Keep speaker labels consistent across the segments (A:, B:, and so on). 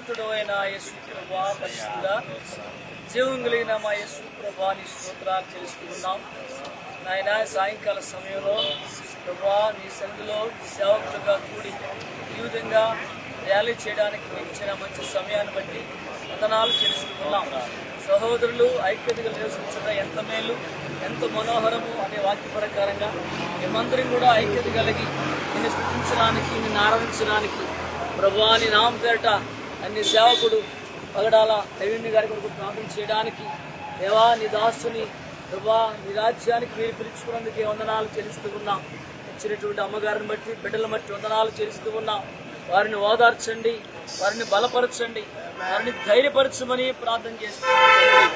A: మహోన్నతుడు అయిన యేసు ప్రభువా, పరిశుద్ధుడా, జీవం కలిగిన మా యేసు ప్రభువా, నీ స్తోత్రాలు తెలుసుకున్నాం. నాయన సాయంకాల సమయంలో ప్రభువా నీ సన్నిధిలో నీ సేవకులుగా కూడి ఈ విధంగా ర్యాలీ చేయడానికి మీకు ఇచ్చిన మంచి సమయాన్ని బట్టి వందనాలు తెలుసుకున్నాం. సహోదరులు ఐక్యతగా నివసించడం ఎంత మేలు, ఎంత మనోహరము అనే వాక్య ప్రకారంగా మేమందరం కూడా ఐక్యత కలిగి నిన్ను స్తుతించడానికి, నిన్ను ఆరాధించడానికి ప్రభువా నీ నామం పేరిట అన్ని సేవకుడు పగడాల రవీంద్ర గారి కొరకు ప్రార్థన చేయడానికి దేవా నీ దాసుని ప్రభువా నీ రాజ్యానికి మీరు పిలుచుకున్నందుకే వందనాలు చెల్లిస్తూ ఉన్నాం. వచ్చినటువంటి అమ్మగారిని బట్టి బిడ్డలను బట్టి వందనాలు చెల్లిస్తూ ఉన్నాం. వారిని ఓదార్చండి, వారిని బలపరచండి, వారిని ధైర్యపరచమని ప్రార్థన చేస్తున్నాం.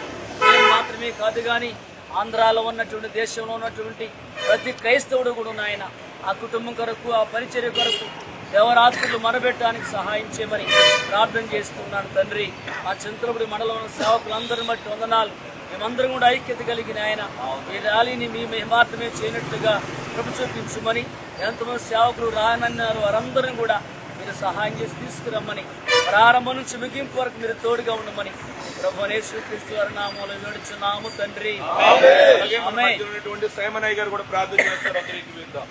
A: నేను మాత్రమే కాదు కానీ ఆంధ్రాలో ఉన్నటువంటి దేశంలో ఉన్నటువంటి ప్రతి క్రైస్తవుడు కూడా నాయన ఆ కుటుంబం కొరకు, ఆ పరిచర్య కొరకు దేవరాత్రులు మనబెట్టడానికి సహాయం చేయమని ప్రార్థన చేస్తున్నాను తండ్రి. ఆ చంద్రపుడి మండలంలో సేవకులందరిని బట్టి వందనాలు. మేమందరం కూడా ఐక్యత కలిగిన ఆయన ఈ ర్యాలీని మీ మహిమార్థమే చేయనట్టుగా ప్రభు చూపించమని, ఎంతమంది సేవకులు రానన్నారు వారందరినీ కూడా మీరు సహాయం చేసి తీసుకురమ్మని, ప్రారంభం నుంచి ముగింపు వరకు మీరు తోడుగా ఉండమని ప్రభు యేసుక్రీస్తు వారి నామములో వేడుచున్నాము తండ్రి.
B: సైమనయ్య గారు కూడా ప్రార్థన చేస్తారు.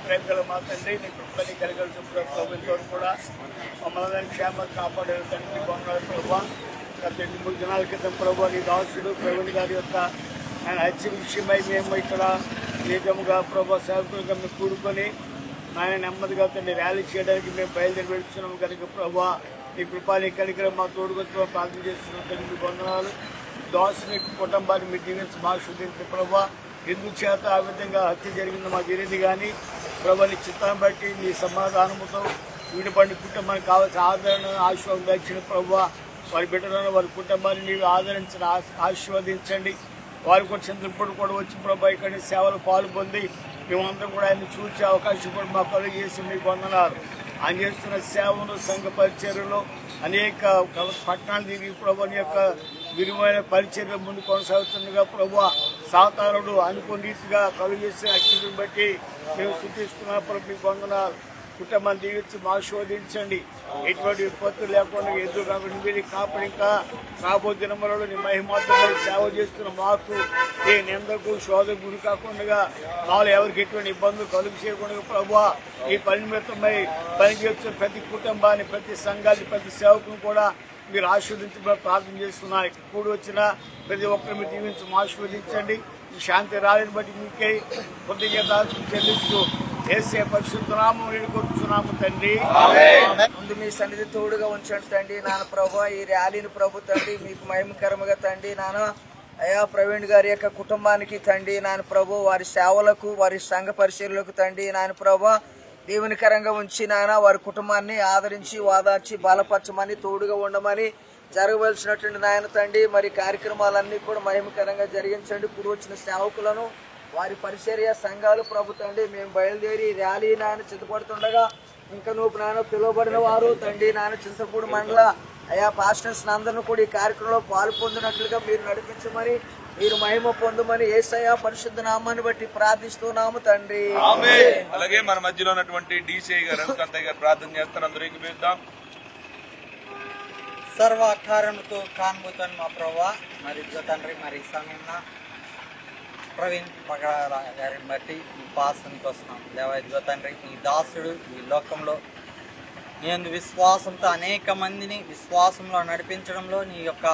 C: ప్రేమ గల మా తండ్రి, నీ కృపని కలగలుసు ప్రభుత్వం కూడా మమ్మల్ని క్షేమంగా కాపాడే తండ్రి బాగున్నారు ప్రభావ. గత 2-3 దినాల క్రితం ప్రభావ నీ దాసుడు ప్రవీణ్ గారి యొక్క ఆయన హత్య విషయమై మేము ఇక్కడ ఏకముగా ప్రభావ సేవకులుగా మేము కూడుకొని ఆయన నెమ్మదిగా తండ్రి ర్యాలీ చేయడానికి మేము బయలుదేరి వెళ్తున్నాము కనుక ప్రభావ నీ కృపాని కనికరం మా తోడుగొచ్చి ప్రార్థన చేస్తున్నాం తండ్రి వందనాలు. దాసుని కుటుంబాన్ని మీరు దీవించి ఆశీర్వదించండి ప్రభావ. ఎందుకు చేత ఆ విధంగా హత్య జరిగిందో మాకు తెలియదు కానీ ప్రభు నీ చిత్తాన్ని బట్టి నీ సమాధానముతో వీడిపడిన కుటుంబానికి కావాల్సిన ఆదరణ ఆశీర్వాదం దచ్చిన ప్రభు. వారి బిడ్డలను వారి కుటుంబాన్ని నీవు ఆదరించిన ఆశీర్వదించండి. వారికి వచ్చిన ఇప్పుడు కూడా వచ్చి ప్రభు ఇక్కడ సేవలు పాల్పొంది మేమందరం కూడా ఆయన చూసే అవకాశం కూడా మా కలుగు చేసి మీకు వందనాలు. ఆయన చేస్తున్న సేవలు సంఘ పరిచర్యలో అనేక పట్టణాలు తిరిగి ప్రభుని యొక్క విలువైన పరిచర్య ముందు కొనసాగుతుండగా ప్రభు సాతానుడు అనుకున్న రీతిగా కలుగు చేసిన అక్షరం బట్టి మేము సూచిస్తున్నాం ప్రభు మీకు వందనాలు. కుటుంబాన్ని దీవించి ఆశీర్వదించండి. ఎటువంటి విపత్తు లేకుండా ఎదురు కాకుండా మీరు కాపాడి ఇంకా రాబో దినములలో నీ మహిమాత్మక సేవ చేస్తున్న మాకు ఏ నిందకు శోధకు గురి కాకుండా మాలో ఎవరికి ఎటువంటి ఇబ్బందులు కలుగు చేయకుండా ప్రభు ఈ పని నిమిత్తమై పనిచేస్తున్న ప్రతి కుటుంబాన్ని, ప్రతి సంఘాన్ని, ప్రతి సేవకుని కూడా మీరు ఆశీర్వదించమని ప్రార్థన చేస్తున్నారు. కూడి వచ్చిన ప్రతి ఒక్కరిని మీరు దీవించి ఆశీర్వదించండి. ఈ శాంతి రాలిని బట్టి మీకే కృతజ్ఞతలు చెల్లిస్తూ యేసే పరిశుద్ధ నామములో కోరుచున్నాము తండ్రి.
D: ముందు మీ సన్నిధి తోడుగా ఉంచండి తండ్రి నాన్న ప్రభు. ఈ ర్యాలీని ప్రభు తండ్రి మీకు మహిమకరముగా తండ్రి నాన్న అయా ప్రవీణ్ గారి యొక్క కుటుంబానికి తండ్రి నాన్న ప్రభు, వారి సేవలకు, వారి సంఘ పరిచర్యలకు తండ్రి నాన్న ప్రభు దీవెనకరంగా ఉంచి నాన్న వారి కుటుంబాన్ని ఆదరించి ఓదార్చి బలపరచమని, తోడుగా ఉండమని, జరగవలసినటువంటి నాయన తండ్రి మరి కార్యక్రమాలన్నీ కూడా మహిమకరంగా జరిగించండి. కూడి వచ్చిన సేవకులను, వారి పరిచర్య సంఘాలు ప్రభు తండ్రి మేము బయలుదేరి ర్యాలీ నాన్న సిద్ధపడుతుండగా ఇంకా నువ్వు నాన్న పిలువబడిన వారు తండ్రి నాన్న చింతపూడి మండల అయా పాస్టర్స్ అందరినీ కూడా ఈ కార్యక్రమంలో పాలు పొందినట్లుగా మీరు నడిపించమని, మీరు మహిమ పొందమని యేసయ్య పరిశుద్ధ నామాన్ని బట్టి ప్రార్థిస్తున్నాము తండ్రి.
B: అలాగే మన మధ్యలో ఉన్నటువంటి DCI గారు రవికాంతయ్య గారు ప్రార్థన చేస్తారు. అందరూ ఏకీభవిద్దాం.
D: సర్వ కార్యముతో కానుభూతాన్ని మా ప్రభా మరి తండ్రి మరి ఈ సమయంలో ప్రవీణ్ పగడాల గారిని బట్టి ఈ పాసనికి వస్తున్నాం దేవా. ఇదిగో తండ్రి ఈ దాసుడు ఈ లోకంలో నేను విశ్వాసంతో అనేక మందిని విశ్వాసంలో నడిపించడంలో నీ యొక్క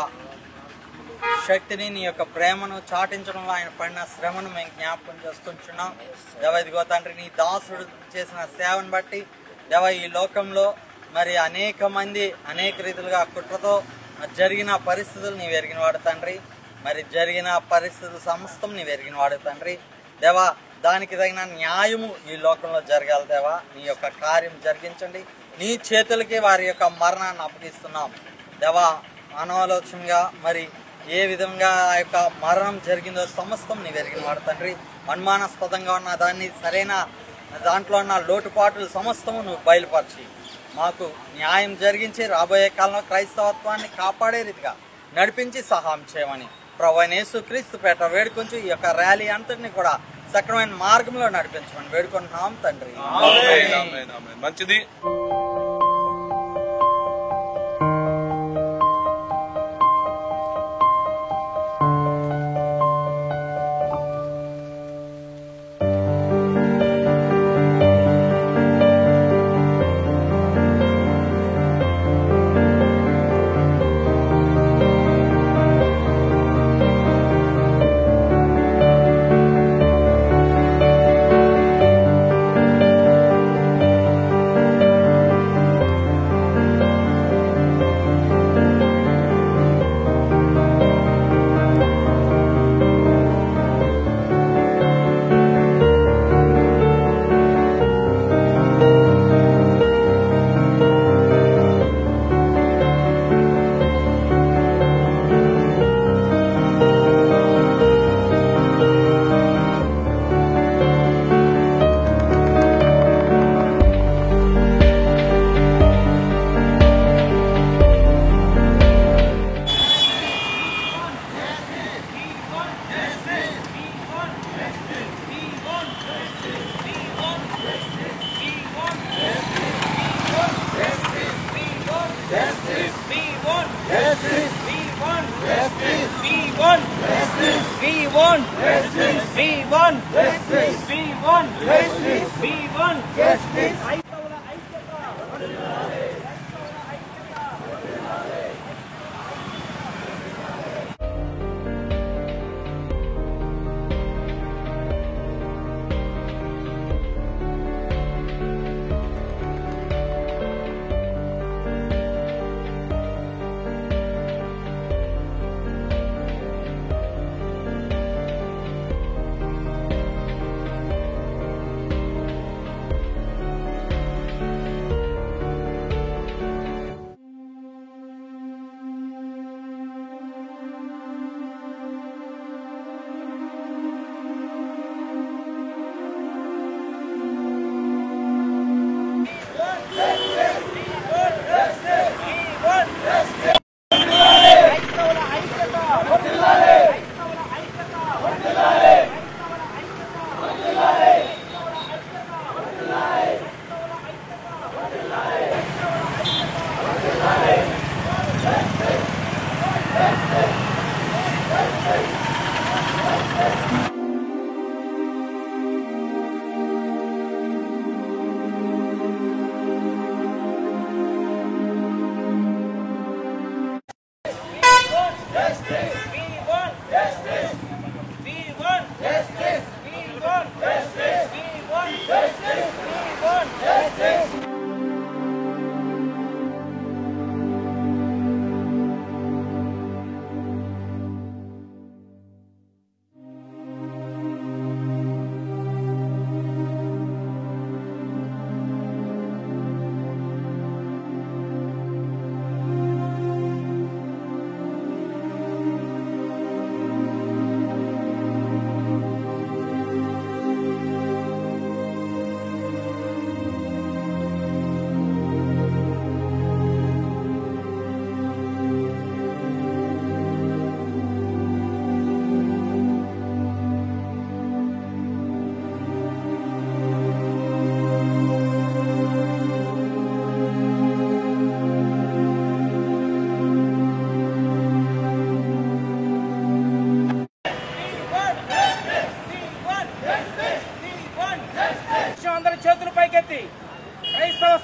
D: శక్తిని, నీ యొక్క ప్రేమను చాటించడంలో ఆయన పడిన శ్రమను మేము జ్ఞాపకం చేసుకుంటున్నాం దేవా. ఇదిగో తండ్రి నీ దాసుడు చేసిన సేవను బట్టి దేవా ఈ లోకంలో మరి అనేక మంది అనేక రీతిలుగా కుట్రతో జరిగిన పరిస్థితులు నీవు ఎరిగిన వాడు తండ్రి. మరి జరిగిన పరిస్థితులు సమస్తం నీవు ఎరిగిన వాడు తండ్రి దేవా. దానికి తగిన న్యాయము ఈ లోకంలో జరగాలి దేవా. నీ యొక్క కార్యం జరిగించండి. నీ చేతులకి వారి యొక్క మరణాన్ని అప్పగిస్తున్నాం దేవా. అనాలోచనగా మరి ఏ విధంగా ఆ యొక్క మరణం జరిగిందో సమస్తం నీవు ఎరిగిన వాడు తండ్రి. అనుమానాస్పదంగా ఉన్న దాన్ని సరైన దాంట్లో ఉన్న లోటుపాట్లు సమస్తము నువ్వు బయలుపరిచి మాకు న్యాయం జరిగించి రాబోయే కాలంలో క్రైస్తవత్వాన్ని కాపాడే రీతిగా నడిపించి సహాయం చేయమని ప్రభువైన యేసుక్రీస్తు పేట వేడుకొంచు ఈ యొక్క ర్యాలీ అంతటిని కూడా సక్రమైన మార్గంలో నడిపించమని వేడుకుంటున్నాం తండ్రి.
B: మంచిది.
A: want justice. We want justice. We want justice.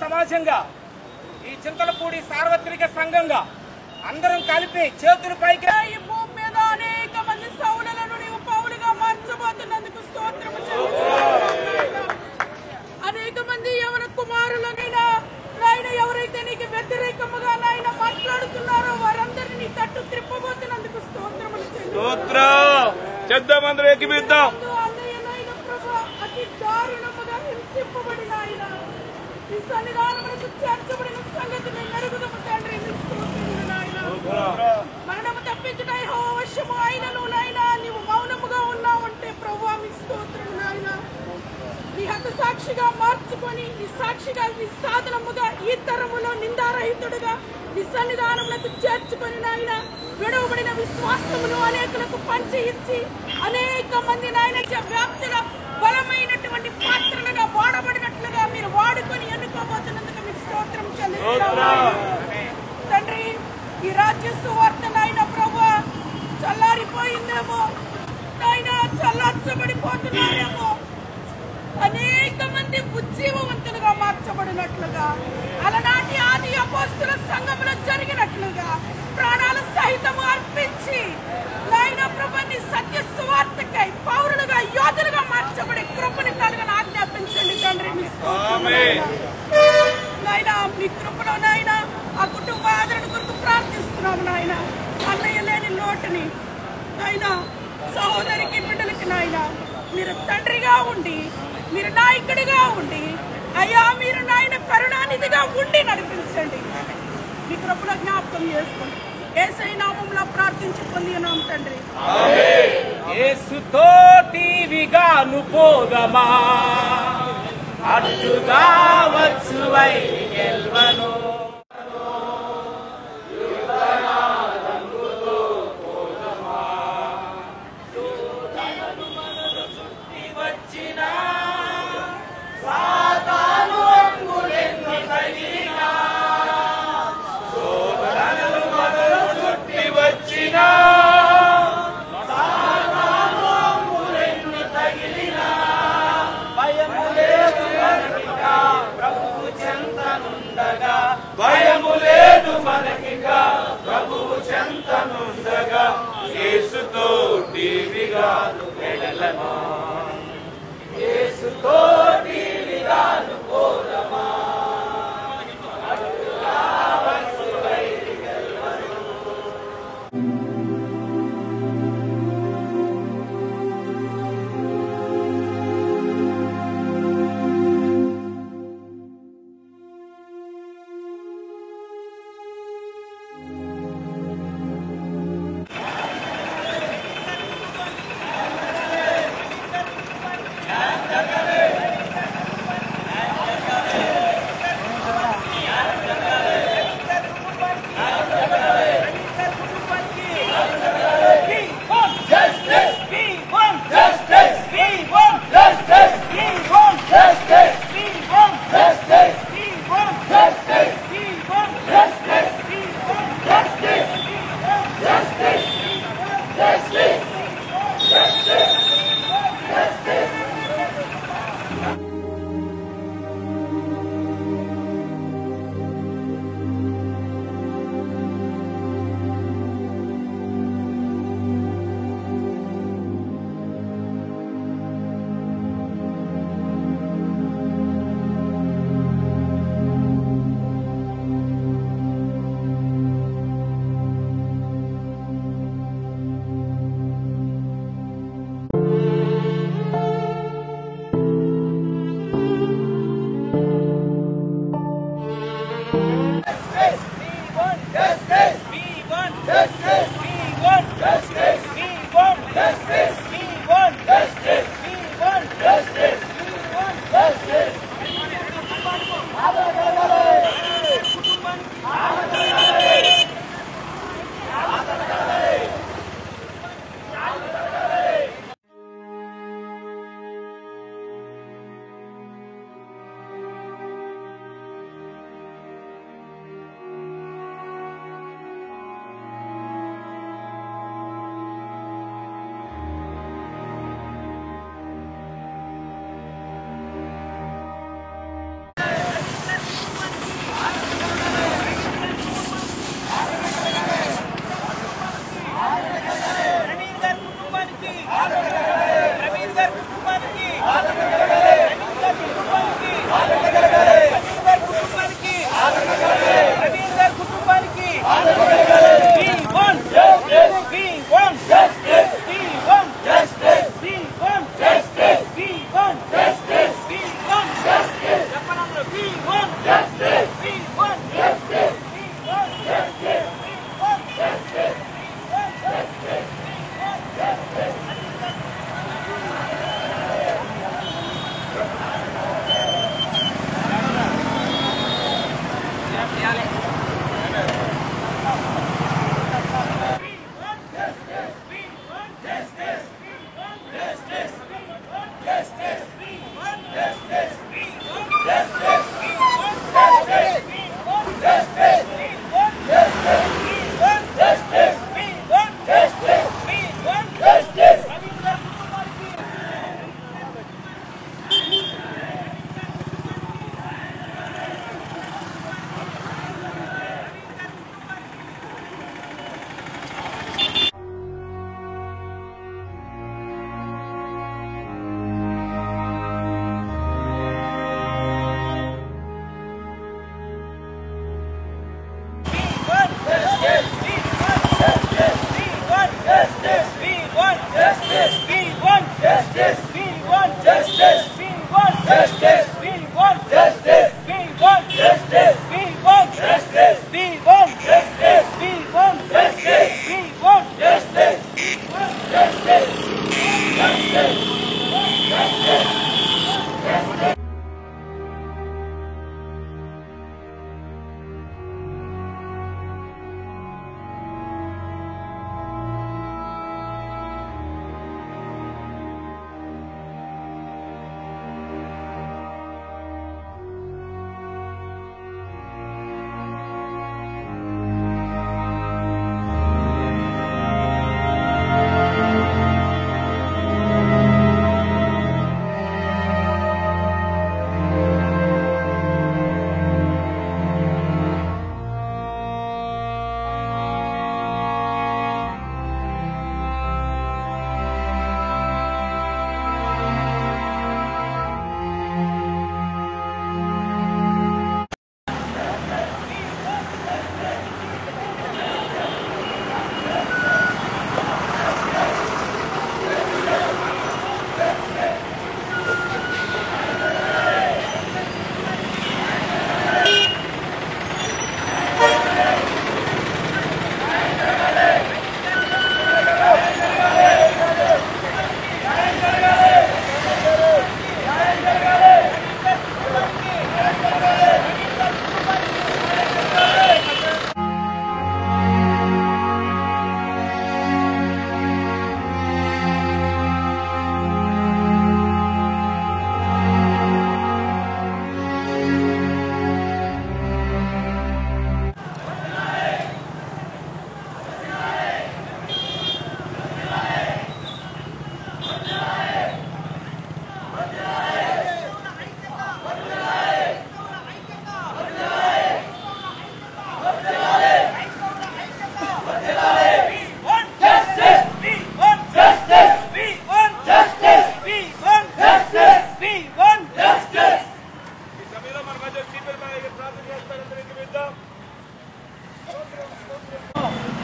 A: సమాజంగా ఈ చింతలపూడి సార్వత్రిక సంఘంగా అందరం కలిపి చేతులు పైకి ఈ భూమి మీద అనేక మంది సౌలులను నీవు పౌలుగా మార్చబోతున్నందుకు స్తోత్రము చెల్లిస్తున్నాము. అనేక మంది యవన కుమారులనైనా నాయన ఎవరైతే నీకు వ్యతిరేకముగా నాయన మాట్లాడుతున్నారో వారందరినీ నీ తట్టు త్రిప్పబోతున్నందుకు స్తోత్రములు
B: చెప్దాం. ఎక్కిపిద్దాం.
A: అతి దారుణముగా హింసింపబడిన ఆయన ఈ సన్నిధానములకు చేర్చబడిన సంగతి మేము మెరుగుదము తండ్రి. మరణము తప్పించుట యెహోవా వశము ఆయనను నాయన నీవు మౌనముగా ఉన్నావంటే ప్రభువా మీకు స్తోత్రము నాయన. నీ హత సాక్షిగా మార్చుకొని నీ సాక్షిగా నీ సాధనముగా ఈ తరములో నిందారహితుడుగా నీ సన్నిధానములకు చేర్చుకొని నాయన విడవబడిన విశ్వాసమును అనేకులకు పంచి ఇచ్చి అనేక మంది నాయన వ్యాప్తిగా బలమైనటువంటి పాత్రలుగా వాడబడినట్లుగా మీరు వాడుకొని ఎన్నుకోబోతున్నందుకు మీకు స్తోత్రం చెల్లిస్తున్నాము తండ్రి. ఈ రాజ్య సువార్త నాయన ప్రభువా చల్లారిపోయిందేమో నాయన, చల్లార్చబడిపోతున్నారేమో, అనేక మంది ఉజ్జీవవంతులుగా మార్చబడినట్లుగా అలనాటి ఆది అపోస్తుల సంఘంలో జరిగినట్లుగా ప్రాణాలు సహితము అర్పించి నాయన ప్రభుని సత్య సువార్తకై పౌరులుగా యోధులుగా మార్చబడి కృపని కలుగని ఆజ్ఞాపించండి తండ్రి. నాయన మీ కృపలో నాయన ఆ కుటుంబ ఆదరణ కొరకు ప్రార్థిస్తున్నాము నాయన. అన్నయ్య లేని లోటుని నాయన సహోదరికి బిడ్డలకి నాయన మీరు తండ్రిగా ఉండి మీరు నాయకుడిగా ఉండి అయ్యా మీరు నాయన కరుణానిధిగా ఉండి నడిపించండి. మీ కృపలో జ్ఞాపకం చేసుకోండి. యేసయ్య నామములో ప్రార్థించి పొందినాం తండ్రి.
E: యేసుతోటి విగాను పోదమా అడ్డుగా వచ్చువై గెల్వను
B: తగిలి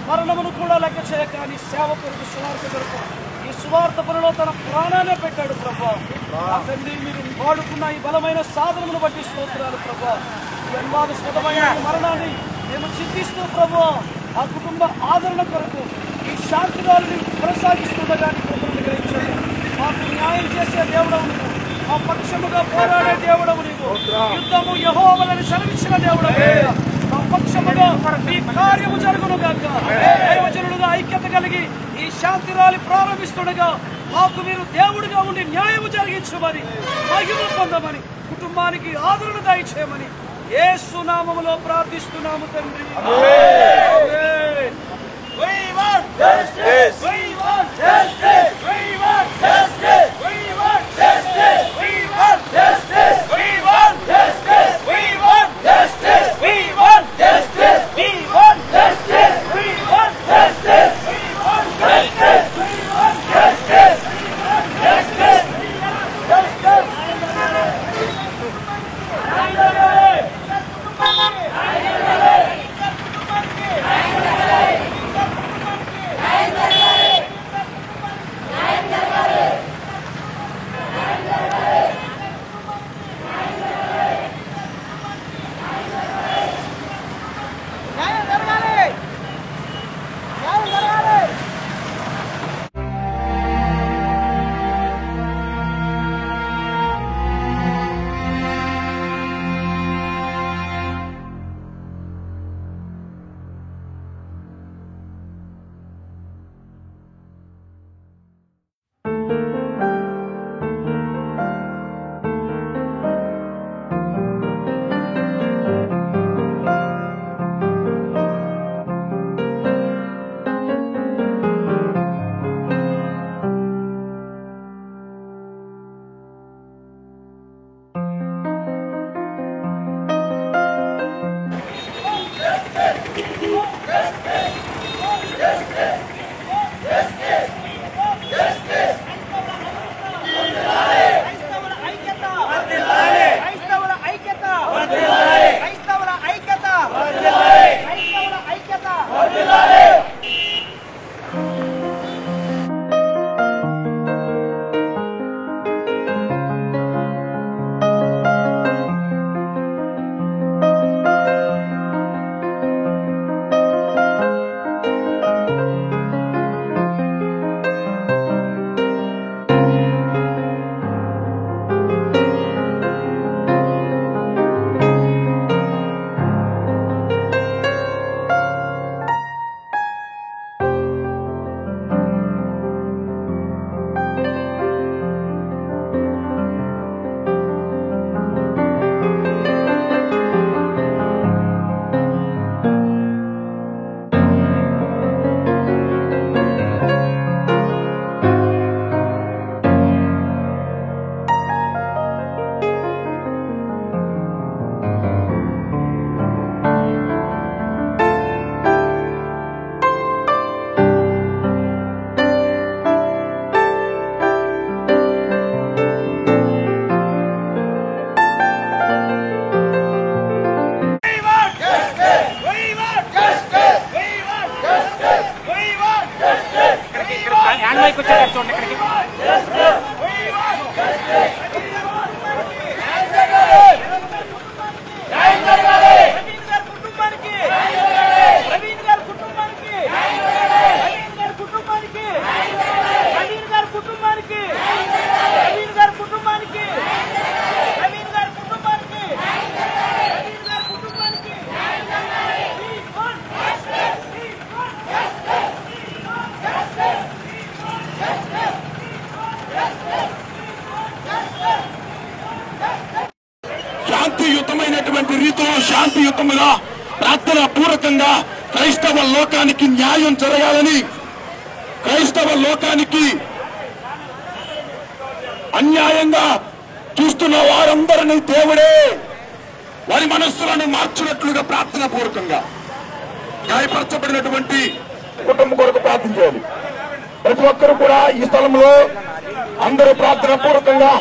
A: మరణమును కూడా లెక్క చేయక నీ సేవ కొరకు సువార్త కొరకు ఈ సువార్త పనిలో తన ప్రాణాన్ని పెట్టాడు ప్రభా. తండ్రి మీరు వాడుకున్న ఈ బలమైన సాధనమును బట్టి స్తోత్రాలు ప్రభా. ఈ అన్వాదస్పదమైన మరణాన్ని మేము చింతిస్తూ ప్రభా ఆ కుటుంబ ఆదరణ కొరకు ఈ శాంతిగాలిని కొనసాగిస్తుండగా కృపను గ్రహించండి. మాకు న్యాయం చేసే దేవుడవు నీవు, మా పక్షముగా పోరాడే దేవుడవు నీవు, యుద్ధము యెహోవాని సెలవిచ్చిన దేవుడవు. మా పక్షముగా ఈ కార్యము జరుగును గాక. దైవజనులుగా ఐక్యత కలిగి ఈ శాంతి ర్యాలీ ప్రారంభిస్తుండగా మాకు మీరు దేవుడిగా ఉండి న్యాయము జరిగించమని, మహిమ పొందమని, కుటుంబానికి ఆదరణ దయచేయమని యేసు నామములో ప్రార్థిస్తున్నాము తండ్రి. ఆమేన్. We want justice. We want justice. We want justice. We want justice. We want justice. We want justice. We want justice. We want justice. We want justice. We want justice. We want justice. We want justice. We want justice.
F: రీతిలో శాంతియుతంగా ప్రార్థన పూర్వకంగా క్రైస్తవ లోకానికి న్యాయం జరగాలని, క్రైస్తవ లోకానికి అన్యాయంగా చూస్తున్న వారందరినీ దేవుడే వారి మనస్సులను మార్చినట్లుగా ప్రార్థన పూర్వకంగా గాయపరచబడినటువంటి కుటుంబం కొరకు ప్రార్థన చేయాలి. ప్రతి ఒక్కరు కూడా ఈ స్థలంలో అందరూ ప్రార్థన పూర్వకంగా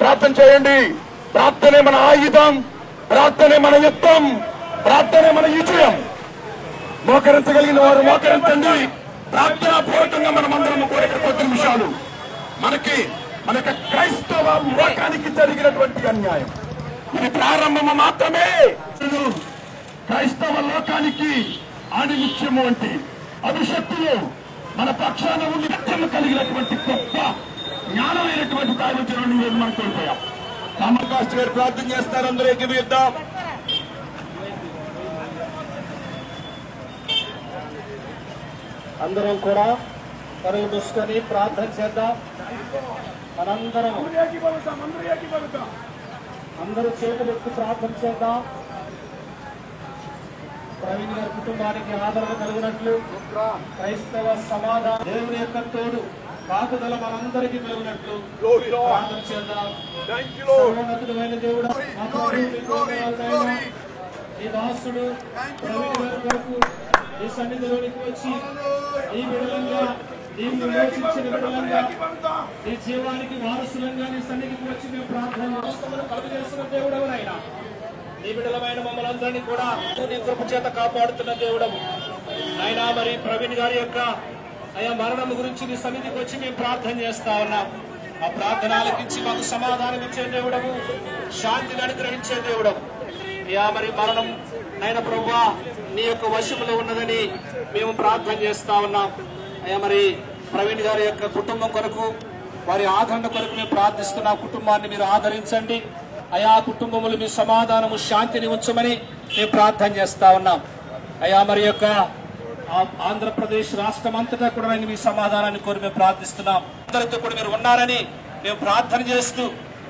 F: ప్రార్థన చేయండి. ప్రార్థనే మన ఆయుధం, ప్రార్థనే మన యుద్ధం, ప్రార్థనే మన విజయం. మోకరించగలిగిన వారు మోకరించండి. ప్రార్థనా పూర్వకంగా మనమందరం కూడా ఇక్కడ కొద్ది నిమిషాలు మన క్రైస్తవ లోకానికి జరిగినటువంటి అన్యాయం ఇది ప్రారంభం మాత్రమే. క్రైస్తవ లోకానికి ఆణిముత్యము వంటి అభిషక్తులు మన పక్షాన ఉండి లక్ష్యం కలిగినటువంటి గొప్ప జ్ఞానమైనటువంటి కార్యచరణను మనం కోల్పోయాం. రామకాస్ట్ గారు ప్రార్థన చేస్తారు. అందరూ ఏకీభవిద్దాం.
G: అందరం కూడా పరుగు దృష్టిని ప్రార్థన చేద్దాం. మనందరం అందరూ చేతులెత్తి ప్రార్థన చేద్దాం. ప్రవీణ్ గారి కుటుంబానికి ఆదరణ కలిగినట్లు, క్రైస్తవ సమాధానం దేవుని యొక్క తోడు కాకుదల మనందరికీ కలిగినట్లు ప్రార్థన చేద్దాం. సర్వోన్నతుడైన దేవుడు ఈ దాసుడు ప్రవీణ్ గారి కొరకు ఈ సన్నిధిలోనికి వచ్చి ఈ బిడలంగా నీవు విమోచించిన బిడలంగా నీ జీవానికి వారసులంగా నీ సన్నిధికి వచ్చి మేము ప్రార్థన కలుగు చేస్తున్న దేవుడు ఎవరైనా నీ బిడ్డలమైన మమ్మల్ని అందరినీ కూడా నీ కృప చేత కాపాడుతున్న దేవుడము అయినా. మరి ప్రవీణ్ గారి యొక్క అయా మరణం గురించి నీ సన్నిధికి వచ్చి మేము ప్రార్థన చేస్తా ఉన్నాం. ఆ ప్రార్థన ఆలకించి మాకు సమాధానం ఇచ్చే దేవుడము, శాంతిని అనుగ్రహించే దేవుడము. అయ్యా మరి మరణం అయిన ప్రభువా నీ యొక్క వశములో ఉన్నదని మేము ప్రార్థన చేస్తా ఉన్నాం. అయ్యా మరి ప్రవీణ్ గారి యొక్క కుటుంబం కొరకు, వారి ఆదరణ కొరకు మేము ప్రార్థిస్తున్నాం. కుటుంబాన్ని మీరు ఆదరించండి అయా. కుటుంబములు మీ సమాధానము శాంతిని ఉంచమని మేము ప్రార్థన చేస్తా ఉన్నాం. అయా మరి యొక్క ఆంధ్రప్రదేశ్ రాష్ట్రం అంతటా కూడా మీ సమాధానాన్ని కోరి మేము ప్రార్థిస్తున్నాం. అందరితో కూడా మీరు ఉన్నారని మేము ప్రార్థన చేస్తూ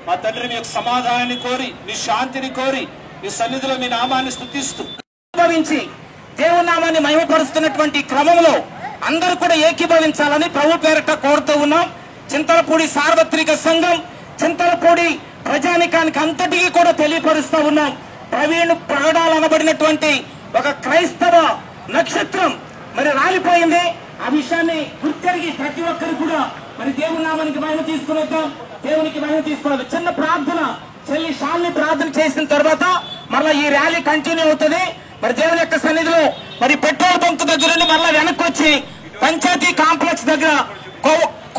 G: మా తండ్రి మీ యొక్క సమాధానాన్ని కోరి, మీ శాంతిని కోరి, మీ సన్నిధిలో మీ నామాన్ని స్తుతిస్తూ
E: భావించి దేవుని నామాన్ని మహిమపరుస్తున్నటువంటి క్రమంలో అందరూ కూడా ఏకీభవించాలని ప్రభు పేరిట కోరుతూ ఉన్నాం. చింతలపూడి సార్వత్రిక సంఘం, చింతలపూడి ప్రజానికానికి అంతటికీ కూడా తెలియపరుస్తూ ఉన్నాం. ప్రవీణ్ పగడాలనబడినటువంటి ఒక క్రైస్తవ నక్షత్రం మరి రాలిపోయింది. ఆ విషయాన్ని గుర్తెరిగి ప్రతి ఒక్కరు కూడా మరి దేవుని నామానికి మహిమ తీసుకునేద్దాం, దేవునికి మహిమ తీసుకునేది. చిన్న ప్రార్థన చెల్లి షాల్ని ప్రార్థన చేసిన తర్వాత మళ్ళా ఈ ర్యాలీ కంటిన్యూ అవుతుంది. మరి దేవుని యొక్క సన్నిధిలో మరి పెట్రోల్ బంక్ దగ్గర నుండి మళ్ళా వెనక్కి వచ్చి పంచాయతీ కాంప్లెక్స్ దగ్గర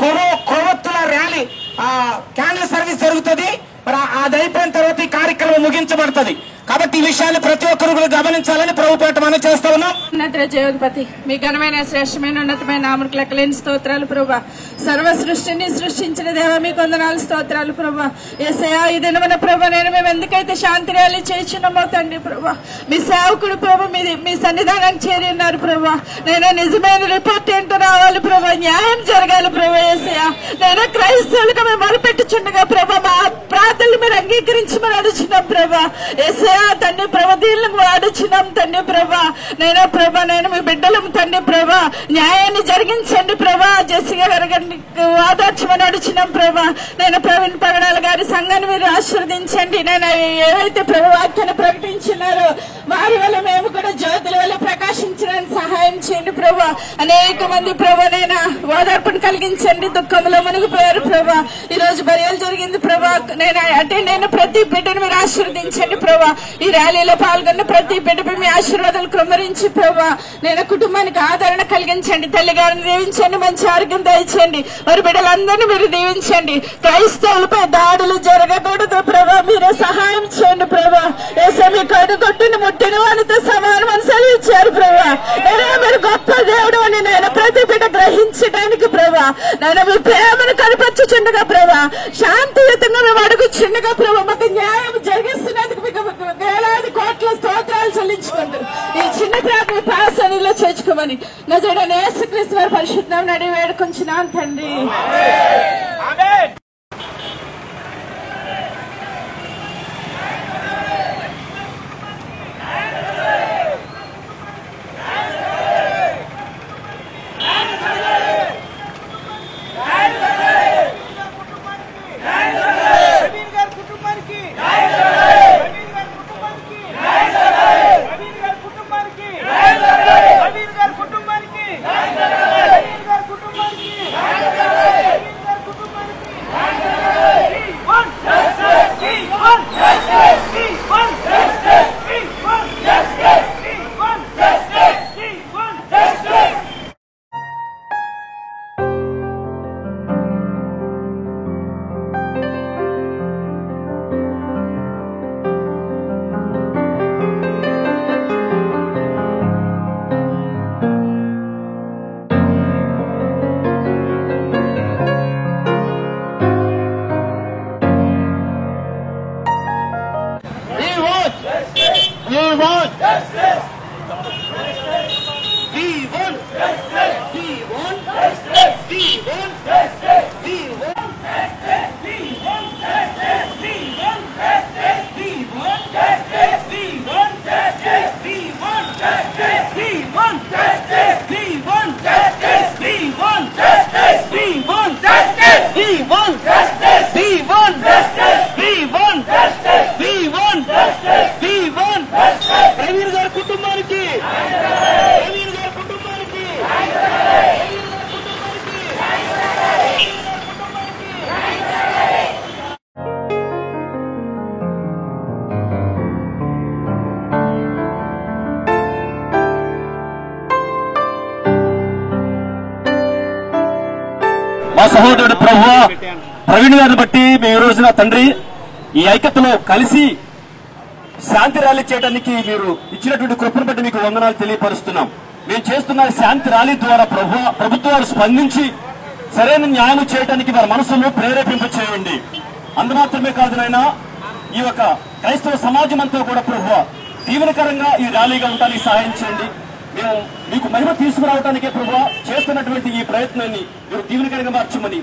E: కొవ్వొత్తుల ర్యాలీ క్యాండిల్ సర్వీస్ జరుగుతుంది. మరి అది అయిపోయిన తర్వాత ఈ కార్యక్రమం ముగించబడుతుంది. కాబట్టి ఈ విషయాన్ని ప్రతి ఒక్కరు కూడా గమనించాలని ప్రభుపేట మనం చేస్తా ఉన్నాం.
H: జయోధిపతి మీ ఘనమైన శ్రేష్టమైన ఉన్నతమైన నామకు లెక్కలేని స్తోత్రాలు ప్రభా. సర్వ సృష్టిని సృష్టించిన దేవ మీకు వందనాలు స్తోత్రాలు ప్రభా. యేసయ్యా ఈ దినమైన ప్రభా నేను మేము ఎందుకైతే శాంతి ర్యాలీ చేయించున్నామో తండ్రి ప్రభా, మీ సేవకుడు ప్రభా మీ సన్నిధానానికి చేరి ఉన్నారు ప్రభా. నేను నిజమైన రిపోర్ట్ ఏంటో రావాలి ప్రభా, న్యాయం జరగాలి ప్రభా. యేసయ్యా నేను క్రైస్తవులుగా మేము మొరపెట్టుచుండగా ప్రభా మా ప్రార్థనలు మీరు అంగీకరించమని అడుగుచున్నాం ప్రభా. యేసయ్యా తండ్రి ప్రభా దీనికి అడుగుచున్నాం తండ్రి ప్రభా. నేను ప్రభా నేను మీ బిడ్డలం తండ్రి ప్రభా, న్యాయాన్ని జరిగించండి ప్రభా. జెసిగా గారిని ఆదర్శమని అడుగుచున్నాం ప్రభా. నేను ప్రవీణ్ పగడాల గారి సంఘాన్ని మీరు ఆశీర్వదించండి. నేను ఏవైతే ప్రభు వాక్యాన్ని ప్రకటించినారో వారి వల్ల మేము కూడా జ్యోతుల వల్ల ప్రకాశించడానికి సహాయం చేయండి ప్రభా. అనేక మంది ప్రభా నేను ఓదార్పును కలిగించండి, దుఃఖంలో మునిగిపోయారు ప్రభా. ఈ రోజు బర్యాలు జరిగింది ప్రభా. నేను అటెండ్ అయిన ప్రతి బిడ్డను మీరు ఆశీర్వదించండి ప్రభా. ఈ ర్యాలీలో పాల్గొన్న ప్రతి బిడ్డపై మీ ఆశీర్వాదాలు కృమ్మరించి ప్రభా. నేను కుటుంబానికి ఆదరణ కలిగించండి, తల్లిగారిని దీవించండి, మంచి ఆరోగ్యం దయచేయండి, వారి బిడ్డలందరినీ మీరు దీవించండి. క్రైస్తవులపై దాడులు జరగకూడదు ప్రభా, మీరే సహాయం చేయండి ప్రభా. ఏసే మీ కడుగొట్టుని ముట్టిన వారితో సమానం అని సెలవిచ్చారు ప్రభా. మీరు గొప్ప దేవుడు అని నేను ప్రతి బిడ్డ గ్రహించడానికి ప్రభా. నేను మీ ప్రేమను కనిపించుచుండగా ప్రభా, శాంతియుతంగా మేము అడుగుచుండగా ప్రభా మాకు న్యాయం జరిగిస్తున్నందుకు మీకు వేలాది కోట్ల స్తోత్రాలు చెల్లించుకుంటూ ఈ చిన్న ప్రార్థన పాసనలో చేర్చుకోమని నా జడ యేసుక్రీస్తు వారి పరిశుద్ధ నామమున అడిగి వేడుకొంచున్నాను తండ్రి.
F: We want
E: justice. We want justice. We want justice. We want justice. We want justice. We want justice. We want justice. We want justice. We want justice. We want justice. We want justice. We want justice. We want justice. We want justice. We want justice. We want justice. We want justice. We want justice. We want justice. Praveen గారి కుటుంబానికి ప్రవీణ్ గారి కుటుంబానికి
F: మా సహోదరుడు ప్రభువా ప్రవీణ్ గారిని బట్టి మేము ఈ రోజున తండ్రి ఈ ఐక్యతలో కలిసి శాంతి ర్యాలీ చేయడానికి మీరు ఇచ్చినటువంటి కృపను బట్టి మీకు వందనాలు తెలియపరుస్తున్నాం. మేము చేస్తున్న శాంతి ర్యాలీ ద్వారా ప్రభుత్వాలు స్పందించి సరైన న్యాయం చేయడానికి వారి మనసులో ప్రేరేపింప చేయండి. అందుమాత్రమే కాదు నాయనా, ఈ యొక్క క్రైస్తవ సమాజం అంతా కూడా ప్రభువా దీవెనకరంగా ఈ ర్యాలీగా ఉండడానికి సహాయం చేయండి. మేము మీకు మహిమ తీసుకురావడానికే ప్రభువా చేస్తున్నటువంటి ఈ ప్రయత్నాన్ని మీరు దీవెనకరంగా మార్చమని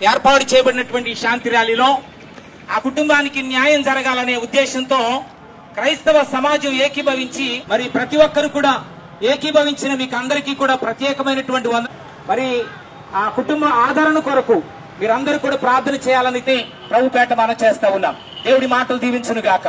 E: ఏర్పాటు చేయబడినటువంటి శాంతి ర్యాలీలో ఆ కుటుంబానికి న్యాయం జరగాలనే ఉద్దేశంతో క్రైస్తవ సమాజం ఏకీభవించి మరి ప్రతి ఒక్కరు కూడా ఏకీభవించిన మీకు అందరికీ కూడా ప్రత్యేకమైనటువంటి మరి ఆ కుటుంబ ఆదరణ కొరకు మీరందరూ కూడా ప్రార్థన చేయాలని ప్రభుపేట మనం చేస్తా ఉన్నాం. దేవుడి మాటలు దీవించును గాక.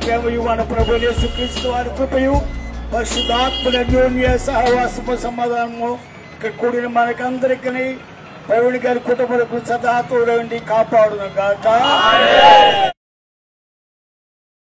C: ప్రేమయు మన ప్రభు యేసుక్రీస్తు వారి కృపయు పరిశుద్ధాత్మల అన్యోన్య సహవాసము సమాధానము ఇక్కడ కూడిన మనకందరికీ ప్రవీణ్ గారి కుటుంబాలకు సదా తోడండి కాపాడును గాక.